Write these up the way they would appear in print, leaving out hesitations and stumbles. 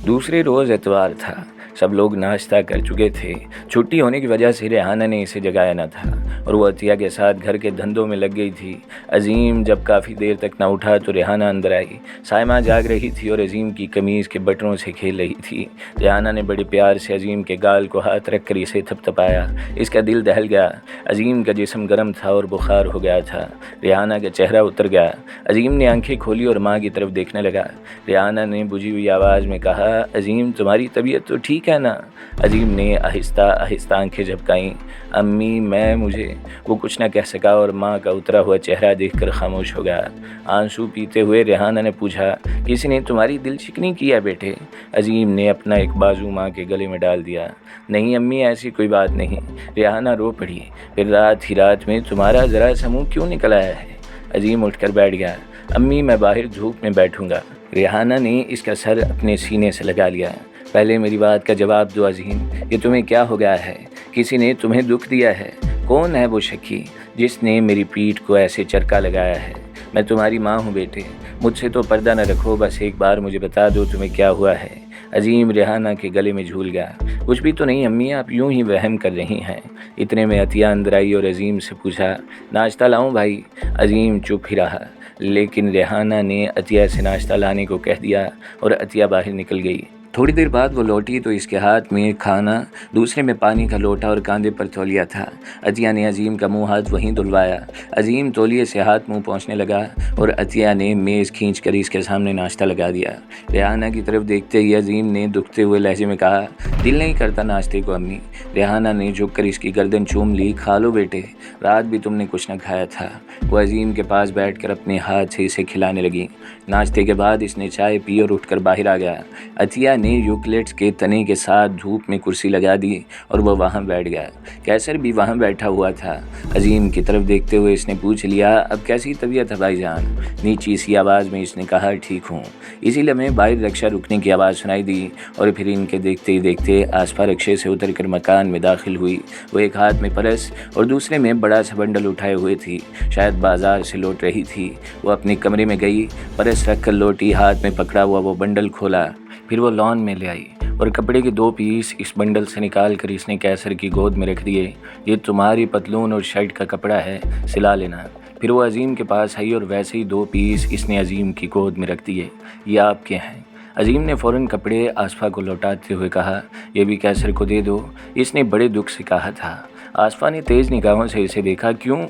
دوسرے روز اتوار تھا۔ سب لوگ ناشتہ کر چکے تھے۔ چھٹی ہونے کی وجہ سے ریحانہ نے اسے جگایا نہ تھا اور وہ عطیہ کے ساتھ گھر کے دھندوں میں لگ گئی تھی۔ عظیم جب کافی دیر تک نہ اٹھا تو ریحانہ اندر آئی۔ سائمہ جاگ رہی تھی اور عظیم کی قمیض کے بٹنوں سے کھیل رہی تھی۔ ریحانہ نے بڑے پیار سے عظیم کے گال کو ہاتھ رکھ کر اسے تھپتھپایا۔ اس کا دل دہل گیا۔ عظیم کا جسم گرم تھا اور بخار ہو گیا تھا۔ ریحانہ کا چہرہ اتر گیا۔ عظیم نے آنکھیں کھولی اور ماں کی طرف دیکھنے لگا۔ ریحانہ نے بجھی ہوئی آواز میں کہا، عظیم تمہاری طبیعت تو ٹھیک ہے نا؟ عظیم نے آہستہ آہستہ آنکھیں جھپکائیں۔ امی مجھے وہ کچھ نہ کہہ سکا اور ماں کا اترا ہوا چہرہ دیکھ کر خاموش ہو گیا۔ آنسو پیتے ہوئے ریحانہ نے پوچھا، کسی نے تمہاری دل شکنی کی ہے بیٹے؟ عظیم نے اپنا ایک بازو ماں کے گلے میں ڈال دیا۔ نہیں امی، ایسی کوئی بات نہیں۔ ریحانہ رو پڑی۔ پھر رات ہی رات میں تمہارا ذرا سا منہ کیوں نکل آیا ہے؟ عظیم اٹھ کر بیٹھ گیا۔ امی میں باہر دھوپ میں بیٹھوں گا۔ ریحانہ نے اس کا سر اپنے سینے سے لگا لیا۔ پہلے میری بات کا جواب دو عظیم، یہ تمہیں کیا ہو گیا ہے؟ کسی نے تمہیں دکھ دیا ہے؟ کون ہے وہ شکی جس نے میری پیٹھ کو ایسے چرکا لگایا ہے؟ میں تمہاری ماں ہوں بیٹے، مجھ سے تو پردہ نہ رکھو، بس ایک بار مجھے بتا دو تمہیں کیا ہوا ہے۔ عظیم ریحانہ کے گلے میں جھول گیا۔ کچھ بھی تو نہیں امی، آپ یوں ہی وہم کر رہی ہیں۔ اتنے میں عطیہ اندر آئی اور عظیم سے پوچھا، ناشتہ لاؤں بھائی؟ عظیم چپ ہی رہا، لیکن ریحانہ نے عطیہ سے ناشتہ لانے کو کہہ دیا اور عطیہ باہر نکل گئی۔ تھوڑی دیر بعد وہ لوٹی تو اس کے ہاتھ میں کھانا، دوسرے میں پانی کا لوٹا اور کاندھے پر تولیہ تھا۔ عطیہ نے عظیم کا منہ ہاتھ وہیں دھلوایا۔ عظیم تولیے سے ہاتھ منہ پہنچنے لگا اور عطیہ نے میز کھینچ کر اس کے سامنے ناشتہ لگا دیا۔ ریحانہ کی طرف دیکھتے ہی عظیم نے دکھتے ہوئے لہجے میں کہا، دل نہیں کرتا ناشتے کو امی؟ ریحانہ نے جھک کر اس کی گردن چوم لی۔ کھا لو بیٹے، رات بھی تم نے کچھ نہ کھایا تھا۔ وہ عظیم کے پاس بیٹھ کر اپنے ہاتھ سے اسے کھلانے لگی۔ ناشتے کے بعد اس نے چائے پی اور اٹھ کر باہر آ گیا۔ عطیہ نے یوکلپٹس کے تنے کے ساتھ دھوپ میں کرسی لگا دی اور وہ وہاں بیٹھ گیا۔ کیسر بھی وہاں بیٹھا ہوا تھا۔ عظیم کی طرف دیکھتے ہوئے اس نے پوچھ لیا، اب کیسی طبیعت ہے بھائی جان؟ نیچی سی آواز میں اس نے کہا، ٹھیک ہوں۔ اسی لمحے باہر رکشہ رکنے کی آواز سنائی دی اور پھر ان کے دیکھتے ہی دیکھتے آسفا رکشے سے اتر کر مکان میں داخل ہوئی۔ وہ ایک ہاتھ میں پرس اور دوسرے میں بڑا سا بنڈل اٹھائے ہوئے تھی، شاید بازار سے لوٹ رہی تھی۔ وہ اپنے کمرے میں گئی، پرس رکھ کر لوٹی، ہاتھ میں پکڑا ہوا وہ بنڈل کھولا، پھر وہ لان میں لے آئی اور کپڑے کے 2 پیس اس بنڈل سے نکال کر اس نے کیسر کی گود میں رکھ دیے۔ یہ تمہاری پتلون اور شرٹ کا کپڑا ہے، سلا لینا۔ پھر وہ عظیم کے پاس آئی اور ویسے ہی 2 پیس اس نے عظیم کی گود میں رکھ دیے۔ یہ آپ کے ہیں۔ عظیم نے فوراً کپڑے آسفا کو لوٹاتے ہوئے کہا، یہ بھی کیسر کو دے دو، اس نے بڑے دکھ سے کہا تھا۔ آسفا نے تیز نگاہوں سے اسے دیکھا، کیوں؟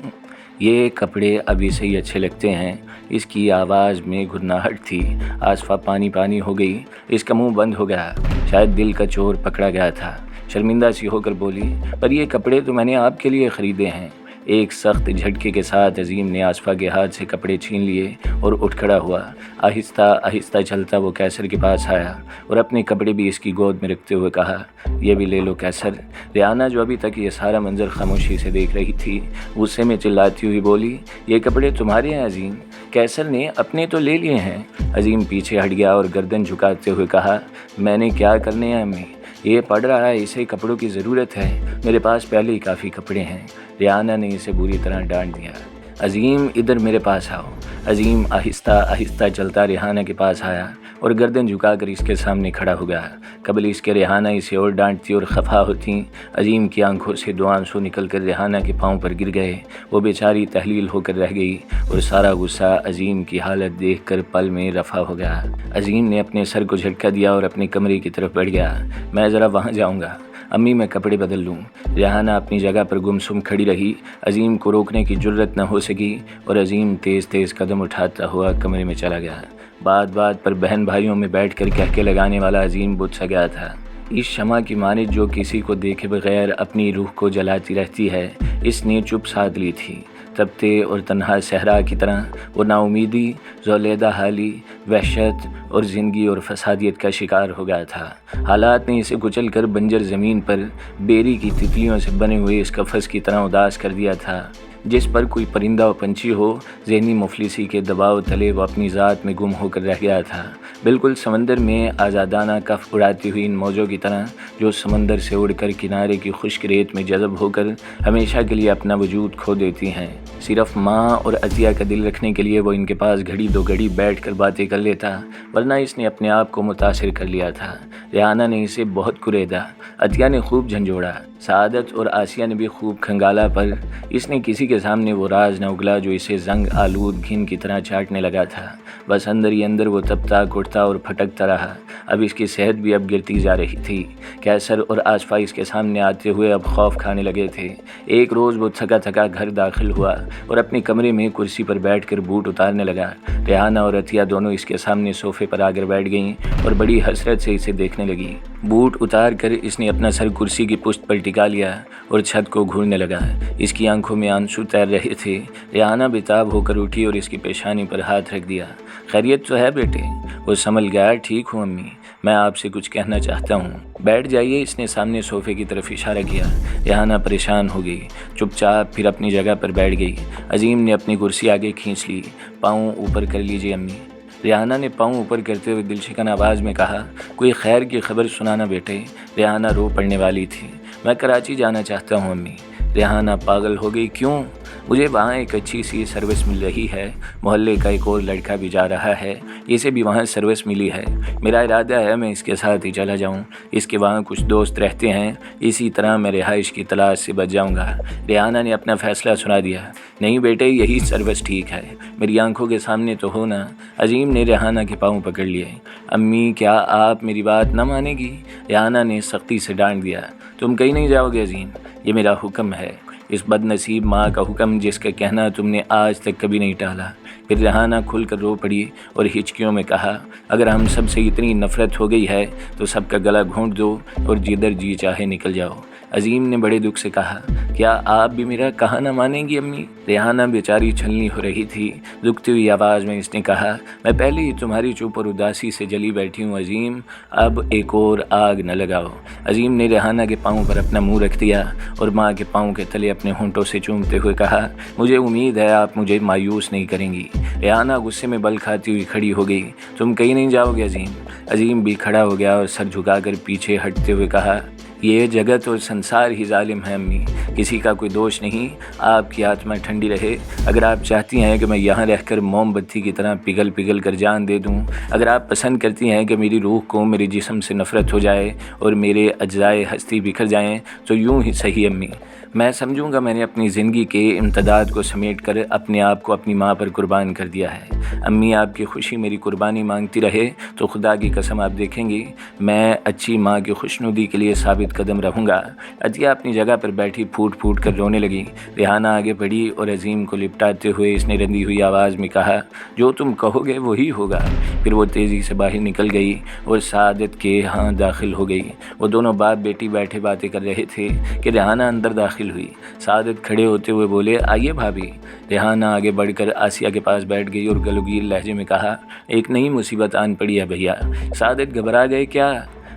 یہ کپڑے ابھی سے ہی اچھے لگتے ہیں۔ اس کی آواز میں گھنگھناہٹ تھی۔ آسفا پانی ہو گئی، اس کا منہ بند ہو گیا، شاید دل کا چور پکڑا گیا تھا۔ شرمندہ سی ہو کر بولی، پر یہ کپڑے تو میں نے آپ کے لیے خریدے ہیں۔ ایک سخت جھٹکے کے ساتھ عظیم نے آسفا کے ہاتھ سے کپڑے چھین لیے اور اٹھ کھڑا ہوا۔ آہستہ آہستہ چلتا وہ کیسر کے پاس آیا اور اپنے کپڑے بھی اس کی گود میں رکھتے ہوئے کہا، یہ بھی لے لو کیسر۔ ریحانہ جو ابھی تک یہ سارا منظر خاموشی سے دیکھ رہی تھی، غصے میں چلاتی ہوئی بولی، یہ کپڑے تمہارے ہیں عظیم؟ کیسر نے اپنے تو لے لیے ہیں۔ عظیم پیچھے ہٹ گیا اور گردن جھکاتے ہوئے کہا، میں نے کیا کرنے ہیں امی؟ یہ پڑھ رہا ہے، اسے کپڑوں کی ضرورت ہے، میرے پاس پہلے ہی کافی کپڑے ہیں۔ ریحانہ نے اسے بری طرح ڈانٹ دیا۔ عظیم ادھر میرے پاس آؤ۔ عظیم آہستہ آہستہ چلتا ریحانہ کے پاس آیا اور گردن جھکا کر اس کے سامنے کھڑا ہو گیا۔ قبل اس کے ریحانہ اسے اور ڈانٹتی اور خفا ہوتی۔ عظیم کی آنکھوں سے 2 آنسو نکل کر ریحانہ کے پاؤں پر گر گئے۔ وہ بیچاری تحلیل ہو کر رہ گئی اور سارا غصہ عظیم کی حالت دیکھ کر پل میں رفع ہو گیا۔ عظیم نے اپنے سر کو جھٹکا دیا اور اپنے کمرے کی طرف بڑھ گیا۔ میں ذرا وہاں جاؤں گا امی، میں کپڑے بدل لوں۔ ریحانہ اپنی جگہ پر گمسم کھڑی رہی۔ عظیم کو روکنے کی جرت نہ ہو سکی اور عظیم تیز تیز قدم اٹھاتا ہوا کمرے میں چلا گیا۔ بات پر بہن بھائیوں میں بیٹھ کر کہکے لگانے والا عظیم بجھ سا گیا تھا۔ اس شمع کی مانند جو کسی کو دیکھے بغیر اپنی روح کو جلاتی رہتی ہے، اس نے چپ سادھ لی تھی۔ تپتے اور تنہا صحرا کی طرح وہ نا امیدی، زولیدہ حالی، وحشت اور زندگی اور فسادیت کا شکار ہو گیا تھا۔ حالات نے اسے کچل کر بنجر زمین پر بیری کی تتلیوں سے بنے ہوئے اس قفس کی طرح اداس کر دیا تھا، جس پر کوئی پرندہ و پنچھی ہو۔ ذہنی مفلسی کے دباؤ تلے وہ اپنی ذات میں گم ہو کر رہ گیا تھا، بالکل سمندر میں آزادانہ کف اڑاتی ہوئی ان موجوں کی طرح جو سمندر سے اڑ کر کنارے کی خشک ریت میں جذب ہو کر ہمیشہ کے لیے اپنا وجود کھو دیتی ہیں۔ صرف ماں اور عطیہ کا دل رکھنے کے لیے وہ ان کے پاس گھڑی دو گھڑی بیٹھ کر باتیں کر لیتا، ورنہ اس نے اپنے آپ کو متاثر کر لیا تھا۔ ریحانہ نے اسے بہت کریدا، عطیہ نے خوب جھنجھوڑا، سعادت اور آسیہ نے بھی خوب کھنگالا، پر اس نے کسی کے سامنے وہ راز نہ اگلا جو اسے زنگ آلود گھن کی طرح چاٹنے لگا تھا۔ بس اندر ہی اندر وہ تپتا اٹھتا اور پھٹکتا رہا۔ اب اس کی صحت بھی اب گرتی جا رہی تھی۔ کیسر اور آصفہ اس کے سامنے آتے ہوئے اب خوف کھانے لگے تھے۔ ایک روز وہ تھکا تھکا گھر داخل ہوا اور اپنے کمرے میں کرسی پر بیٹھ کر بوٹ اتارنے لگا۔ ریحانہ اور عطیہ دونوں اس کے سامنے صوفے پر آ کر بیٹھ گئیں اور بڑی حسرت سے اسے دیکھنے لگی۔ بوٹ اتار کر اس نے اپنا سر کرسی کی پشت پر ٹکا لیا اور چھت کو گھورنے لگا۔ اس کی آنکھوں میں آنسو تیر رہے تھے۔ ریحانہ بےتاب ہو کر اٹھی اور اس کی پیشانی پر ہاتھ رکھ دیا۔ خیریت تو ہے بیٹے؟ وہ سنبھل گیا۔ ٹھیک ہوں امی، میں آپ سے کچھ کہنا چاہتا ہوں۔ بیٹھ جائیے، اس نے سامنے صوفے کی طرف اشارہ کیا۔ ریحانہ پریشان ہو گئی، چپ چاپ پھر اپنی جگہ پر بیٹھ گئی۔ عظیم نے اپنی کرسی آگے کھینچ لی۔ پاؤں اوپر کر لیجیے امی۔ ریحانہ نے پاؤں اوپر کرتے ہوئے دلشکن آواز میں کہا، کوئی خیر کی خبر سنانا بیٹے۔ ریحانہ رو پڑنے والی تھی۔ میں کراچی جانا چاہتا ہوں امی۔ ریحانہ پاگل ہو گئی، کیوں؟ مجھے وہاں ایک اچھی سی سروس مل رہی ہے، محلے کا ایک اور لڑکا بھی جا رہا ہے، اسے بھی وہاں سروس ملی ہے۔ میرا ارادہ ہے میں اس کے ساتھ ہی چلا جاؤں، اس کے وہاں کچھ دوست رہتے ہیں، اسی طرح میں رہائش کی تلاش سے بچ جاؤں گا۔ ریحانہ نے اپنا فیصلہ سنا دیا۔ نہیں بیٹے، یہی سروس ٹھیک ہے، میری آنکھوں کے سامنے تو ہونا۔ عظیم نے ریحانہ کے پاؤں پکڑ لیے۔ امی کیا آپ میری بات نہ مانیں گی؟ ریحانہ نے سختی سے ڈانٹ دیا۔ تم کہیں نہیں جاؤ گے عظیم، یہ میرا حکم ہے، اس بد نصیب ماں کا حکم جس کا کہنا تم نے آج تک کبھی نہیں ٹالا۔ پھر ریحانہ کھل کر رو پڑی اور ہچکیوں میں کہا، اگر ہم سب سے اتنی نفرت ہو گئی ہے تو سب کا گلا گھونٹ دو اور جدھر جی چاہے نکل جاؤ۔ عظیم نے بڑے دکھ سے کہا، کیا آپ بھی میرا کہا نہ مانیں گی امی؟ ریحانہ بیچاری چھلنی ہو رہی تھی۔ دکھتی ہوئی آواز میں اس نے کہا، میں پہلے ہی تمہاری چپ اور اداسی سے جلی بیٹھی ہوں عظیم، اب ایک اور آگ نہ لگاؤ۔ عظیم نے ریحانہ کے پاؤں پر اپنا منہ رکھ دیا اور ماں کے پاؤں کے تلے اپنے ہونٹوں سے چومتے ہوئے کہا، مجھے امید ہے آپ مجھے مایوس نہیں کریں گی۔ ریحانہ غصے میں بل کھاتی ہوئی کھڑی ہو گئی۔ تم کہیں نہیں جاؤ گے عظیم؟ عظیم بھی کھڑا ہو گیا اور سر جھکا کر پیچھے ہٹتے ہوئے کہا، یہ جگت اور سنسار ہی ظالم ہے امی، کسی کا کوئی دوش نہیں، آپ کی آتما ٹھنڈی رہے۔ اگر آپ چاہتی ہیں کہ میں یہاں رہ کر موم بتی کی طرح پگھل پگھل کر جان دے دوں، اگر آپ پسند کرتی ہیں کہ میری روح کو میرے جسم سے نفرت ہو جائے اور میرے اجزائے ہستی بکھر جائیں، تو یوں ہی صحیح امی، میں سمجھوں گا میں نے اپنی زندگی کے امتداد کو سمیٹ کر اپنے آپ کو اپنی ماں پر قربان کر دیا ہے۔ امی آپ کی خوشی میری قربانی مانگتی رہے تو خدا کی قسم آپ دیکھیں گی میں اچھی ماں کی خوشنودی کے لیے ثابت قدم رہوں گا۔ عطیہ اپنی جگہ پر بیٹھی پھوٹ پھوٹ کر رونے لگی۔ ریحانہ آگے بڑھی اور عظیم کو لپٹاتے ہوئے اس نے رندی ہوئی آواز میں کہا، جو تم کہو گے وہی ہوگا۔ پھر وہ تیزی سے باہر نکل گئی اور سعادت کے ہاں داخل ہو گئی۔ وہ دونوں باپ بیٹی بیٹھے باتیں کر رہے تھے کہ ریحانہ اندر داخل ہوئی۔ سعادت کھڑے ہوتے ہوئے بولے، آئیے بھابھی۔ ریحانہ آگے بڑھ کر آسیہ کے پاس بیٹھ گئی اور گلوگیر لہجے میں کہا، ایک نئی مصیبت آن پڑی ہے بھیا۔ سعادت گھبرا گئے، کیا؟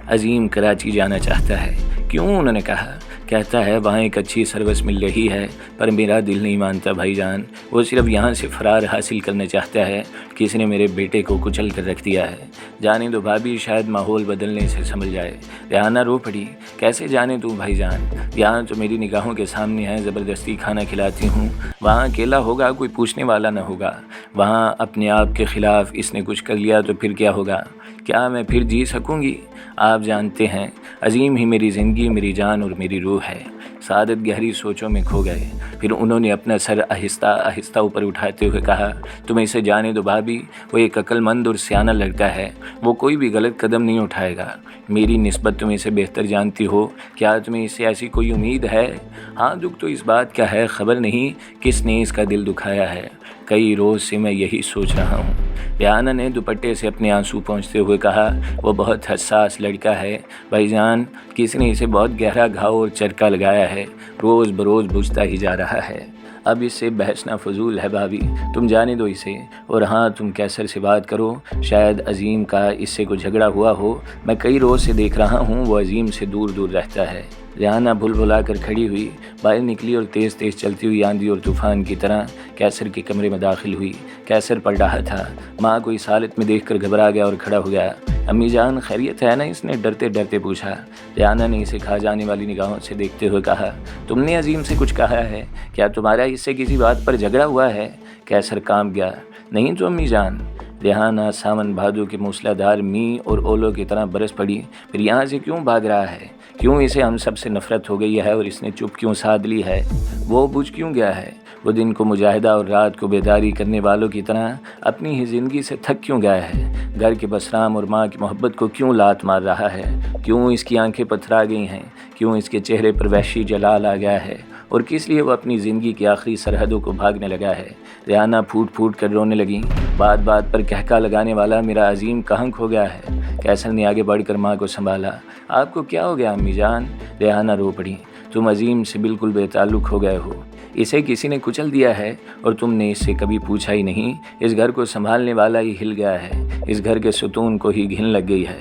عظیم کراچی جانا چاہتا ہے۔ کیوں؟ انہوں نے کہا، کہتا ہے وہاں ایک اچھی سروس مل رہی ہے، پر میرا دل نہیں مانتا بھائی جان، وہ صرف یہاں سے فرار حاصل کرنا چاہتا ہے، کسی نے میرے بیٹے کو کچل کر رکھ دیا ہے۔ جانے دو بھابھی، شاید ماحول بدلنے سے سنبھل جائے۔ ریحانہ رو پڑی، کیسے جانے دوں بھائی جان، یہاں تو میری نگاہوں کے سامنے ہے، زبردستی کھانا کھلاتی ہوں، وہاں اکیلا ہوگا، کوئی پوچھنے والا نہ ہوگا، وہاں اپنے آپ کے خلاف اس نے کچھ کر لیا تو پھر کیا ہوگا؟ کیا میں پھر جی سکوں گی؟ آپ جانتے ہیں عظیم ہی میری زندگی، میری جان اور میری روح ہے۔ سعادت گہری سوچوں میں کھو گئے۔ پھر انہوں نے اپنا سر آہستہ آہستہ اوپر اٹھاتے ہوئے کہا، تم اسے جانے دو بھابھی، وہ ایک عقل مند اور سیانہ لڑکا ہے، وہ کوئی بھی غلط قدم نہیں اٹھائے گا۔ میری نسبت تم اسے بہتر جانتی ہو، کیا تمہیں اس سے ایسی کوئی امید ہے؟ ہاں، دکھ تو اس بات کا ہے، خبر نہیں کس نے اس کا دل دکھایا ہے، کئی روز سے میں یہی سوچ رہا ہوں۔ ریحانہ نے دوپٹے سے اپنے آنسو پہنچتے ہوئے کہا، وہ بہت حساس لڑکا ہے بھائی جان، کسی نے اسے بہت گہرا گھاؤ اور چرکا لگایا ہے، روز بروز بجھتا ہی جا رہا ہے۔ اب اس سے بحثنا فضول ہے بھابھی، تم جانے دو اسے، اور ہاں تم کیسر سے بات کرو، شاید عظیم کا اس سے کوئی جھگڑا ہوا ہو، میں کئی روز سے دیکھ رہا ہوں وہ عظیم سے دور دور رہتا ہے۔ ریحانہ بھل بھلا کر کھڑی ہوئی، باہر نکلی اور تیز تیز چلتی ہوئی آندھی اور طوفان کی طرح کیسر کے کمرے میں داخل ہوئی۔ کیسر پڑھ رہا تھا۔ ماں کو اس حالت میں دیکھ کر گھبرا گیا اور کھڑا ہو گیا۔ امی جان خیریت ہے نا؟ اس نے ڈرتے ڈرتے پوچھا۔ ریحانہ نے اسے کھا جانے والی نگاہوں سے دیکھتے ہوئے کہا، تم نے عظیم سے کچھ کہا ہے؟ کیا تمہارا اس سے کسی بات پر جھگڑا ہوا ہے؟ کیسر کانپ گیا۔ نہیں تو امی جان۔ ریحانہ ساون بھادو کے موسلا دھار می اور اولوں کی طرح برس پڑی۔ پھر یہاں سے کیوں بھاگ رہا ہے؟ کیوں اسے ہم سب سے نفرت ہو گئی ہے اور اس نے چپ کیوں سادھ لی ہے؟ وہ بجھ کیوں گیا ہے؟ وہ دن کو مجاہدہ اور رات کو بیداری کرنے والوں کی طرح اپنی ہی زندگی سے تھک کیوں گیا ہے؟ گھر کے بسرام اور ماں کی محبت کو کیوں لات مار رہا ہے؟ کیوں اس کی آنکھیں پتھرا گئی ہیں؟ کیوں اس کے چہرے پر وحشی جلال آ گیا ہے؟ اور کس لیے وہ اپنی زندگی کی آخری سرحدوں کو بھاگنے لگا ہے؟ ریحانہ پھوٹ پھوٹ کر رونے لگیں۔ بات بات پر کہکا لگانے والا میرا عظیم کہاں کھو گیا ہے؟ کیسر نے آگے بڑھ کر ماں کو سنبھالا۔ آپ کو کیا ہو گیا امی جان؟ ریحانہ رو پڑی۔ تم عظیم سے بالکل بے تعلق ہو گئے ہو۔ اسے کسی نے کچل دیا ہے اور تم نے اس سے کبھی پوچھا ہی نہیں۔ اس گھر کو سنبھالنے والا ہی ہل گیا ہے۔ اس گھر کے ستون کو ہی گھن لگ گئی ہے۔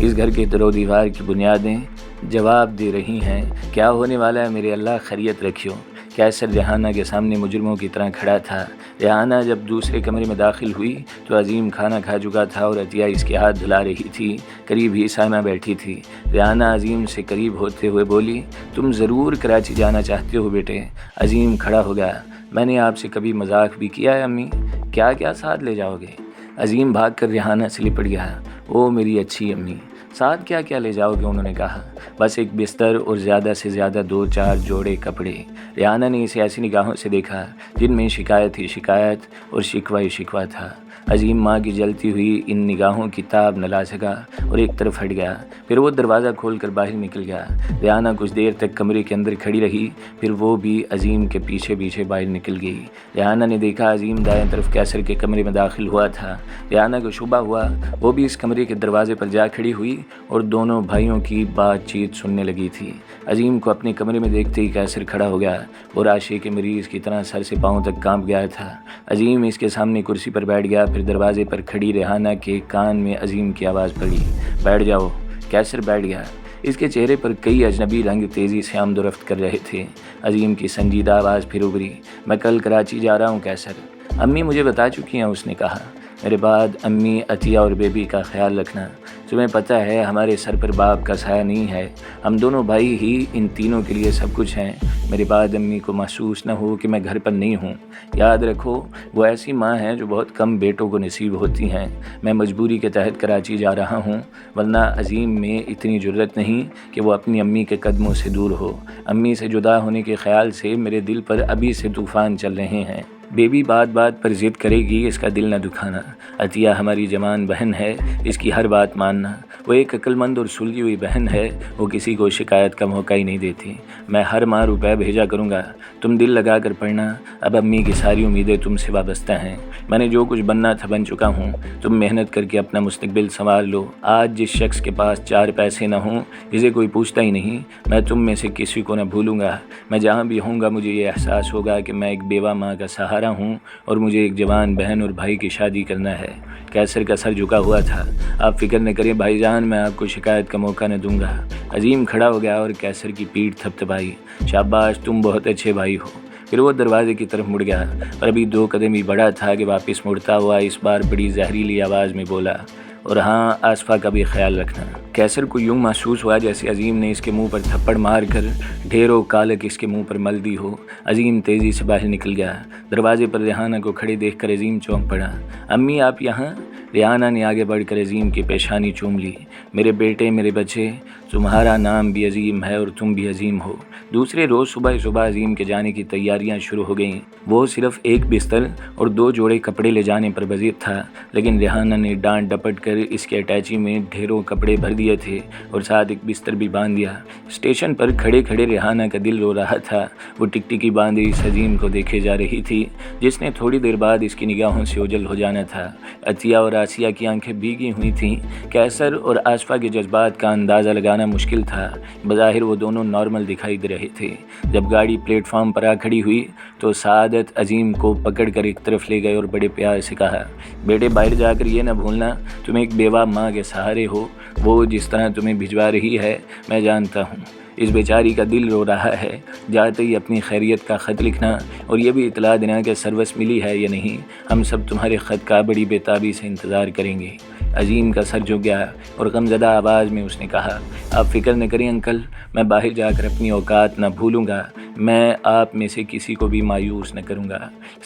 اس گھر کے در و دیوار کی بنیادیں جواب دے رہی ہیں۔ کیا ہونے والا ہے میرے اللہ؟ خیریت رکھیو۔ کیسر ریحانہ کے سامنے مجرموں کی طرح کھڑا تھا۔ ریحانہ جب دوسرے کمرے میں داخل ہوئی تو عظیم کھانا کھا چکا تھا اور عطیہ اس کے ہاتھ دھلا رہی تھی۔ قریب ہی سائمہ بیٹھی تھی۔ ریحانہ عظیم سے قریب ہوتے ہوئے بولی، تم ضرور کراچی جانا چاہتے ہو بیٹے؟ عظیم کھڑا ہو گیا۔ میں نے آپ سے کبھی مذاق بھی کیا ہے امی؟ کیا کیا ساتھ لے جاؤ گے؟ عظیم بھاگ کر ریحانہ سے لپٹ گیا۔ او میری اچھی امی، ساتھ کیا کیا لے جاؤ گے؟ انہوں نے کہا، بس ایک بستر اور زیادہ سے زیادہ 2-4 جوڑے کپڑے۔ ریحانہ نے اسے ایسی نگاہوں سے دیکھا جن میں شکایت ہی شکایت اور شکوہ ہی شکوہ تھا۔ عظیم ماں کی جلتی ہوئی ان نگاہوں کی تاب نہ لا سکا اور ایک طرف ہٹ گیا۔ پھر وہ دروازہ کھول کر باہر نکل گیا۔ ریحانہ کچھ دیر تک کمرے کے اندر کھڑی رہی، پھر وہ بھی عظیم کے پیچھے پیچھے باہر نکل گئی۔ ریحانہ نے دیکھا عظیم دائیں طرف کیسر کے کمرے میں داخل ہوا تھا۔ ریحانہ کو شبہ ہوا، وہ بھی اس کمرے کے دروازے پر جا کھڑی ہوئی اور دونوں بھائیوں کی بات چیت سننے لگی تھی۔ عظیم کو اپنے کمرے میں دیکھتے ہی کیسر کھڑا ہو گیا اور عاشق کے مریض کی طرح سر سے پاؤں تک کانپ گیا تھا۔ عظیم اس کے سامنے کرسی پر بیٹھ گیا، پھر دروازے پر کھڑی ریحانہ کے کان میں عظیم کی آواز پڑی، بیٹھ جاؤ۔ کیسر بیٹھ گیا۔ اس کے چہرے پر کئی اجنبی رنگ تیزی سے آمد و رفت کر رہے تھے۔ عظیم کی سنجیدہ آواز پھر ابھری، میں کل کراچی جا رہا ہوں کیسر۔ امی مجھے بتا چکی ہیں، اس نے کہا۔ میرے بعد امی، عطیہ اور بیبی کا خیال رکھنا۔ تمہیں پتہ ہے ہمارے سر پر باپ کا سایہ نہیں ہے، ہم دونوں بھائی ہی ان تینوں کے لیے سب کچھ ہیں۔ میرے بعد امی کو محسوس نہ ہو کہ میں گھر پر نہیں ہوں۔ یاد رکھو وہ ایسی ماں ہیں جو بہت کم بیٹوں کو نصیب ہوتی ہیں۔ میں مجبوری کے تحت کراچی جا رہا ہوں، ورنہ عظیم میں اتنی جرت نہیں کہ وہ اپنی امی کے قدموں سے دور ہو۔ امی سے جدا ہونے کے خیال سے میرے دل پر ابھی سے طوفان چل رہے ہیں۔ بیبی بات بات پر ضد کرے گی، اس کا دل نہ دکھانا۔ عطیہ ہماری جوان بہن ہے، اس کی ہر بات ماننا۔ وہ ایک عقل مند اور سلجھی ہوئی بہن ہے، وہ کسی کو شکایت کا موقع ہی نہیں دیتی۔ میں ہر ماہ روپے بھیجا کروں گا، تم دل لگا کر پڑھنا۔ اب امی کی ساری امیدیں تم سے وابستہ ہیں۔ میں نے جو کچھ بننا تھا بن چکا ہوں، تم محنت کر کے اپنا مستقبل سنوار لو۔ آج جس شخص کے پاس 4 پیسے نہ ہوں، جسے کوئی پوچھتا ہی نہیں، میں تم میں سے کسی کو نہ بھولوں گا۔ میں جہاں بھی ہوں گا مجھے یہ احساس ہوگا کہ میں ایک بیوہ ماں کا سہارا ہوں اور مجھے ایک جوان بہن اور بھائی کی شادی کرنا ہے۔ کیسر کا سر جھکا ہوا تھا۔ آپ فکر نہ کریں بھائی جان، میں آپ کو شکایت کا موقع نہ دوں گا۔ عظیم کھڑا ہو گیا اور کیسر کی پیٹھ تھپتھپائی، شاباش تم بہت اچھے بھائی ہو۔ پھر وہ دروازے کی طرف مڑ گیا، اور ابھی 2 قدم ہی بڑھا تھا کہ واپس مڑتا ہوا اس بار بڑی زہریلی آواز میں بولا، اور ہاں آصفہ کا بھی خیال رکھنا۔ کیسر کو یوں محسوس ہوا جیسے عظیم نے اس کے منہ پر تھپڑ مار کر ڈھیروں کالک اس کے منہ پر مل دی ہو۔ عظیم تیزی سے باہر نکل گیا۔ دروازے پر ریحانہ کو کھڑے دیکھ کر عظیم چونک پڑا۔ امی آپ یہاں؟ ریحانہ نے آگے بڑھ کر عظیم کی پیشانی چوم لی۔ میرے بیٹے، میرے بچے، تمہارا نام بھی عظیم ہے اور تم بھی عظیم ہو۔ دوسرے روز صبح عظیم کے جانے کی تیاریاں شروع ہو گئیں۔ وہ صرف ایک بستر اور 2 جوڑے کپڑے لے جانے پر بضیر تھا، لیکن ریحانہ نے ڈانٹ ڈپٹ کر اس کے اٹیچی میں ڈھیروں کپڑے بھر دیے تھے اور ساتھ ایک بستر بھی باندھ دیا۔ اسٹیشن پر کھڑے کھڑے ریحانہ کا دل رو رہا تھا۔ وہ ٹکٹکی باندھے اس عظیم کو دیکھے جا رہی تھی جس نے تھوڑی دیر بعد اس کی نگاہوں سے اوجھل ہو جانا تھا۔ عطیہ اور آسیہ کی آنکھیں بھیگی ہوئی تھیں۔ کیسر اور آصفہ کے جذبات کا اندازہ لگانا مشکل تھا۔ بظاہر وہ دونوں نارمل دکھائی دے رہے تھے۔ جب گاڑی پلیٹ فارم پر آ کھڑی ہوئی تو سعادت عظیم کو پکڑ کر ایک طرف لے گئے اور بڑے پیار سے کہا، بیٹے باہر جا کر یہ نہ بھولنا تم ایک بیوہ ماں کے سہارے ہو۔ وہ جس طرح تمہیں بھجوا رہی ہے میں جانتا ہوں۔ اس بیچاری کا دل رو رہا ہے، جاتے ہی اپنی خیریت کا خط لکھنا اور یہ بھی اطلاع دینا کہ سروس ملی ہے یا نہیں، ہم سب تمہارے خط کا بڑی بےتابی سے انتظار کریں گے۔ عظیم کا سر جھک گیا اور غمزدہ آواز میں اس نے کہا، آپ فکر نہ کریں انکل، میں باہر جا کر اپنی اوقات نہ بھولوں گا، میں آپ میں سے کسی کو بھی مایوس نہ کروں گا۔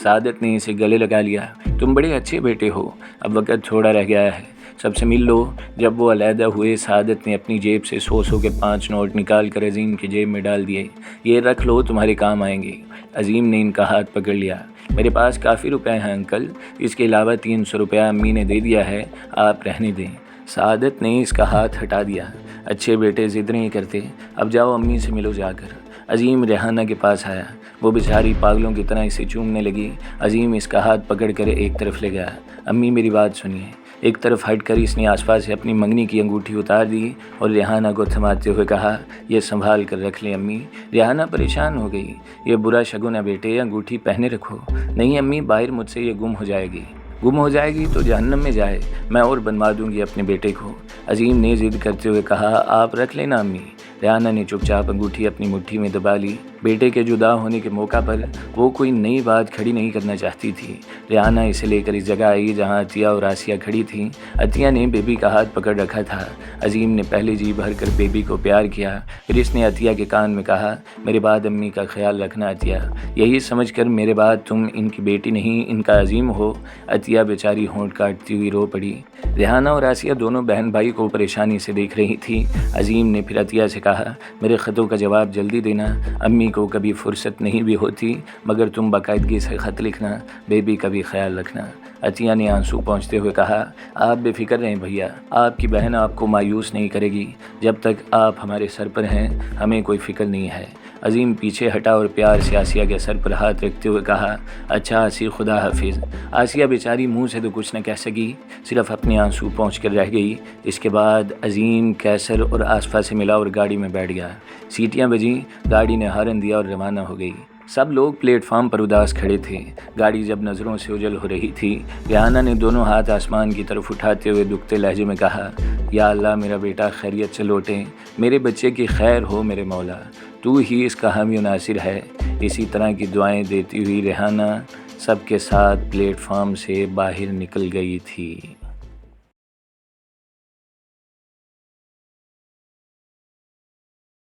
سعادت نے اسے گلے لگا لیا، تم بڑے اچھے بیٹے ہو، اب وقت تھوڑا رہ گیا ہے، سب سے مل لو۔ جب وہ علیحدہ ہوئے، سعادت نے اپنی جیب سے 100 کے 5 نوٹ نکال کر عظیم کی جیب میں ڈال دیے۔ یہ رکھ لو، تمہارے کام آئیں گے۔ عظیم نے ان کا ہاتھ پکڑ لیا۔ میرے پاس کافی روپے ہیں انکل، اس کے علاوہ 300 روپیہ امی نے دے دیا ہے، آپ رہنے دیں۔ سعادت نے اس کا ہاتھ ہٹا دیا۔ اچھے بیٹے ضد نہیں کرتے، اب جاؤ امی سے ملو جا کر۔ عظیم ریحانہ کے پاس آیا، وہ بیچاری پاگلوں کی طرح اسے چومنے لگی۔ عظیم اس کا ہاتھ پکڑ کر ایک طرف لے گیا۔ امی میری بات سنیے۔ ایک طرف ہٹ کر اس نے آسپا سے اپنی منگنی کی انگوٹھی اتار دی اور ریحانہ کو تھماتے ہوئے کہا، یہ سنبھال کر رکھ لیں امی۔ ریحانہ پریشان ہو گئی، یہ برا شگن ہے بیٹے، انگوٹھی پہنے رکھو۔ نہیں امی، باہر مجھ سے یہ گم ہو جائے گی۔ گم ہو جائے گی تو جہنم میں جائے، میں اور بنوا دوں گی اپنے بیٹے کو۔ عظیم نے ضد کرتے ہوئے کہا، آپ رکھ لینا امی۔ ریحانہ نے چپ چاپ انگوٹھی اپنی مٹھی میں دبا لی۔ بیٹے کے جدا ہونے کے موقع پر وہ کوئی نئی بات کھڑی نہیں کرنا چاہتی تھی۔ ریحانہ اسے لے کر اس جگہ آئی جہاں عطیہ اور آسیہ کھڑی تھیں۔ عطیہ نے بیبی کا ہاتھ پکڑ رکھا تھا۔ عظیم نے پہلے جی بھر کر بیبی کو پیار کیا، پھر اس نے عطیہ کے کان میں کہا، میرے بعد امی کا خیال رکھنا عطیہ، یہی سمجھ کر میرے بعد تم ان کی بیٹی نہیں ان کا عظیم ہو۔ عطیہ بیچاری ہونٹ کاٹتی ہوئی رو پڑی۔ ریحانہ اور آسیہ دونوں بہن بھائی کو پریشانی سے دیکھ رہی تھی۔ عظیم نے پھر عطیہ سے کہا، میرے خطوں کا جواب جلدی دینا، امی کو کبھی فرصت نہیں بھی ہوتی، مگر تم باقاعدگی سے خط لکھنا، بیبی کا بھی خیال رکھنا۔ عطیہ نے آنسو پہنچتے ہوئے کہا، آپ بے فکر رہیں بھیا، آپ کی بہن آپ کو مایوس نہیں کرے گی، جب تک آپ ہمارے سر پر ہیں ہمیں کوئی فکر نہیں ہے۔ عظیم پیچھے ہٹا اور پیار سے آسیہ کے سر پر ہاتھ رکھتے ہوئے کہا، اچھا آسی، خدا حافظ۔ آسیہ بیچاری منہ سے تو کچھ نہ کہہ سکی، صرف اپنے آنسو پہنچ کر رہ گئی۔ اس کے بعد عظیم کیسر اور آصفہ سے ملا اور گاڑی میں بیٹھ گیا۔ سیٹیاں بجیں، گاڑی نے ہارن دیا اور روانہ ہو گئی۔ سب لوگ پلیٹ فارم پر اداس کھڑے تھے۔ گاڑی جب نظروں سے اوجھل ہو رہی تھی، ریحانہ نے دونوں ہاتھ آسمان کی طرف اٹھاتے ہوئے دکھتے لہجے میں کہا، یا اللہ میرا بیٹا خیریت سے لوٹے، میرے بچے کی خیر ہو میرے مولا، تو ہی اس کا حامی و ناصر ہے۔ اسی طرح کی دعائیں دیتی ہوئی ریحانہ سب کے ساتھ پلیٹ فارم سے باہر نکل گئی تھی۔